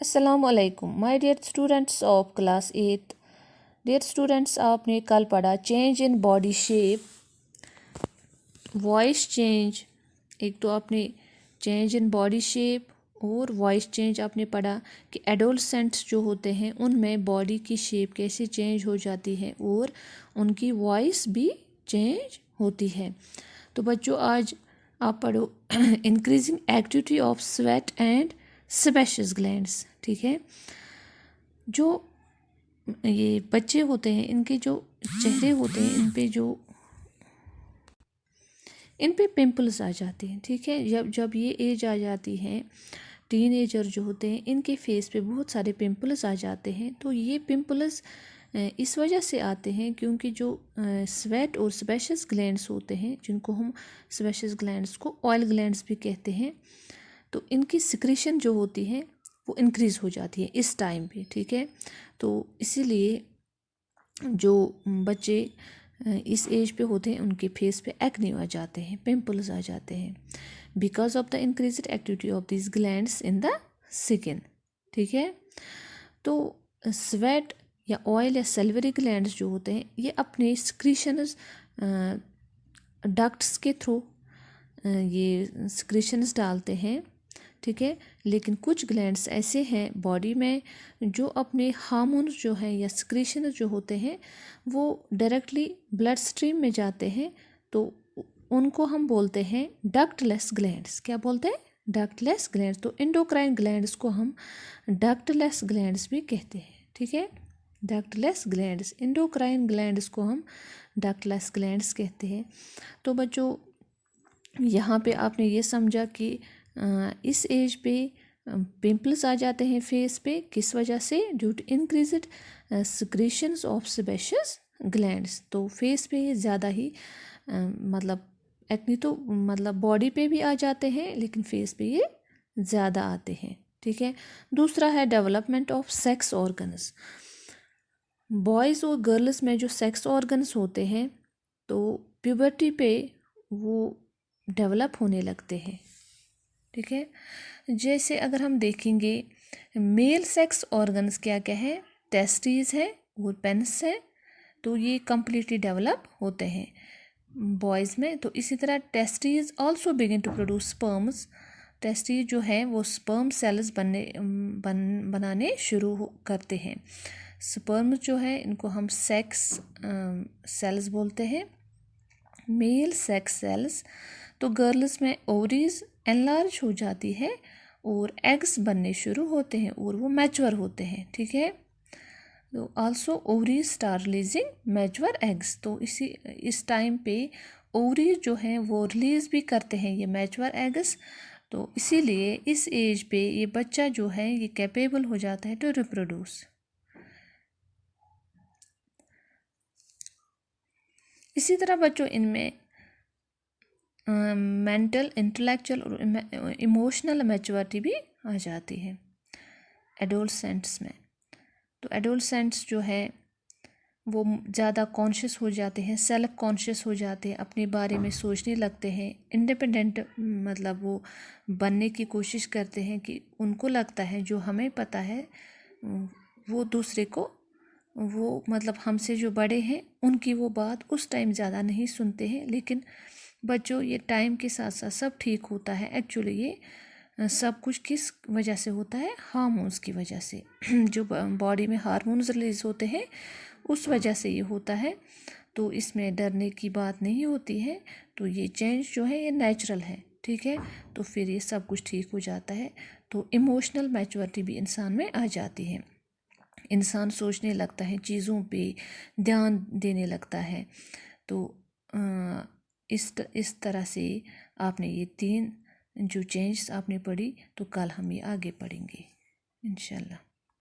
अस्सलामुअलैकुम my dear students of class 8। Dear students, आपने कल पढ़ा change in body shape, voice change. एक तो आपने चेंज इन बॉडी शेप और वॉइस चेंज आपने पढ़ा कि एडोलसेंट्स जो होते हैं उनमें बॉडी की शेप कैसे चेंज हो जाती है और उनकी वॉइस भी चेंज होती है। तो बच्चों, आज आप पढ़ो increasing activity of sweat and sebaceous glands. ठीक है, जो ये बच्चे होते हैं इनके जो चेहरे होते हैं इन पे पिंपल्स आ जाते हैं। ठीक है, जब ये एज आ जाती है, टीनेजर जो होते हैं इनके फेस पे बहुत सारे पिंपल्स आ जाते हैं। तो ये पिंपल्स इस वजह से आते हैं क्योंकि जो स्वेट और सेबेशियस ग्लैंड्स होते हैं, जिनको हम सेबेशियस ग्लैंड्स को ऑयल ग्लैंड्स भी कहते हैं, तो इनकी सिक्रीशन जो होती है वो इंक्रीज़ हो जाती है इस टाइम पे। ठीक है, तो इसीलिए जो बच्चे इस एज पे होते हैं उनके फेस पे एक्ने आ जाते हैं, पिंपल्स आ जाते हैं, because of the increased activity of this glands in the skin. ठीक है, तो स्वेट या ऑयल या सल्वरी ग्लैंड्स जो होते हैं ये अपने सिक्रीशंस डक्ट्स के थ्रू ये सिक्रीशंस डालते हैं। ठीक है, लेकिन कुछ ग्लैंड्स ऐसे हैं बॉडी में जो अपने हार्मोन्स जो हैं या सिक्रीशंस जो होते हैं वो डायरेक्टली ब्लड स्ट्रीम में जाते हैं, तो उनको हम बोलते हैं डक्टलेस ग्लैंड्स। क्या बोलते हैं? Ductless glands. तो एंडोक्राइन ग्लैंड्स को हम डक्टलेस ग्लैंड्स भी कहते हैं। ठीक है, डक्टलेस ग्लैंड्स, एंडोक्राइन ग्लैंड्स को हम डक्टलेस ग्लैंड्स कहते हैं। तो बच्चों, यहाँ पे आपने ये समझा कि इस एज पे पिंपल्स आ जाते हैं फेस पे, किस वजह से? Due to increased secretions of sebaceous glands. तो फेस पे ये ज़्यादा ही मतलब एक्ने तो मतलब बॉडी पे भी आ जाते हैं लेकिन फेस पे ये ज़्यादा आते हैं। ठीक है, दूसरा है development of sex organs. Boys और गर्ल्स में जो सेक्स ऑर्गन्स होते हैं तो प्यूबर्टी पे वो डेवलप होने लगते हैं। ठीक है, जैसे अगर हम देखेंगे मेल सेक्स ऑर्गन्स क्या क्या है, टेस्टिस है और पेनिस है, तो ये कम्प्लीटली डेवलप होते हैं बॉयज़ में। तो इसी तरह testis also begin to produce sperms. Testis जो है वो स्पर्म सेल्स बनाने शुरू करते हैं। स्पर्म जो है इनको हम सेक्स सेल्स बोलते हैं, मेल सेक्स सेल्स। तो गर्ल्स में ओवरीज एनलार्ज हो जाती है और एग्स बनने शुरू होते हैं और वो मैच्योर होते हैं। ठीक है, तो also ovaries start releasing mature eggs. तो इस टाइम पे ओवरीज जो हैं वो रिलीज़ भी करते हैं ये मैच्योर एग्स। तो इसीलिए इस एज पे ये बच्चा जो है ये कैपेबल हो जाता है टू रिप्रोड्यूस। इसी तरह बच्चों इनमें मेंटल, इंटेलेक्चुअल और इमोशनल मैच्योरिटी भी आ जाती है एडोलसेंट्स में। तो एडोलसेंट्स जो है वो ज़्यादा कॉन्शियस हो जाते हैं, सेल्फ कॉन्शियस हो जाते हैं, अपने बारे में सोचने लगते हैं, इंडिपेंडेंट मतलब वो बनने की कोशिश करते हैं कि उनको लगता है जो हमें पता है वो दूसरे को, वो मतलब हमसे जो बड़े हैं उनकी वो बात उस टाइम ज़्यादा नहीं सुनते हैं। लेकिन बच्चों, ये टाइम के साथ साथ सब ठीक होता है। एक्चुअली ये सब कुछ किस वजह से होता है? हार्मोन्स की वजह से। जो बॉडी में हार्मोन्स रिलीज़ होते हैं उस वजह से ये होता है। तो इसमें डरने की बात नहीं होती है। तो ये चेंज जो है ये नेचुरल है। ठीक है, तो फिर ये सब कुछ ठीक हो जाता है। तो इमोशनल मैच्योरिटी भी इंसान में आ जाती है, इंसान सोचने लगता है, चीज़ों पे ध्यान देने लगता है। तो इस तरह से आपने ये 3 जो चेंज आपने पढ़ी, तो कल हम ये आगे पढ़ेंगे इंशाल्लाह।